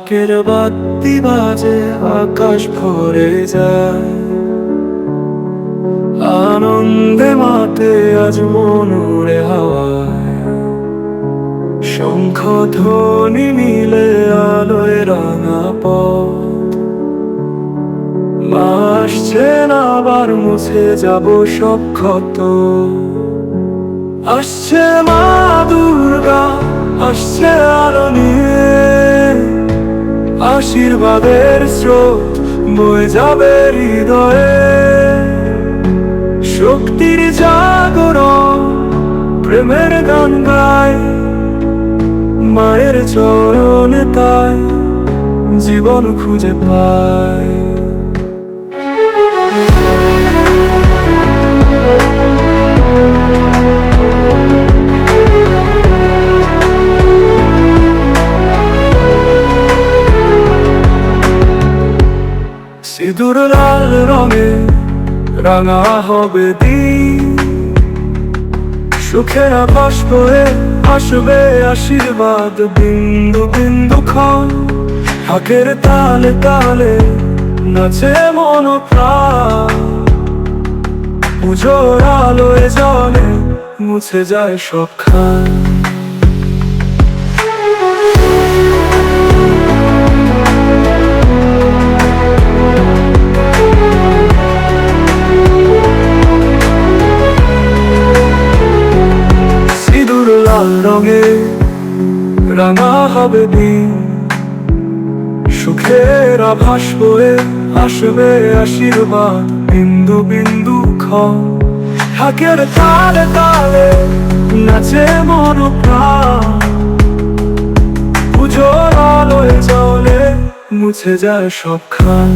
ঢাকের বাতি বাজে, আকাশ ভরে যায় আনন্দে মাতে আজ মন উড়ে হাওয়ায়। শঙ্খ ধ্বনি মিলে আলোয় রাঙা পথ, মা আসছেন আবার মুছে যাব সব ক্ষত। আসছে মা দুর্গা, আসছে আলো নিয়ে, আশীর্বাদের স্রোত বয়ে যাবে হৃদয়ে। শক্তির জাগরণ প্রেমের গান গায়, মায়ের চরণে তাই জীবন খুঁজে পায়। সিঁদুর লাল রঙে রাঙা হবে দিন, সুখের আভাস বয়ে আসবে আশীর্বাদ বিন্দু বিন্দু ক্ষণ। ঢাকের তালে তালে নাচে মন প্রাণ, পুজোর আলোয় জলে মুছে যায় সব খান। লাল রঙে রাঙা হবে দিন, সুখের আভাস বয়ে আসবে আশীর্বাদ বিন্দু বিন্দু ক্ষণ। ঢাকের তালে তালে নাচে মন প্রাণ, পুজোর আলোয় জলে মুছে যায় সব খান।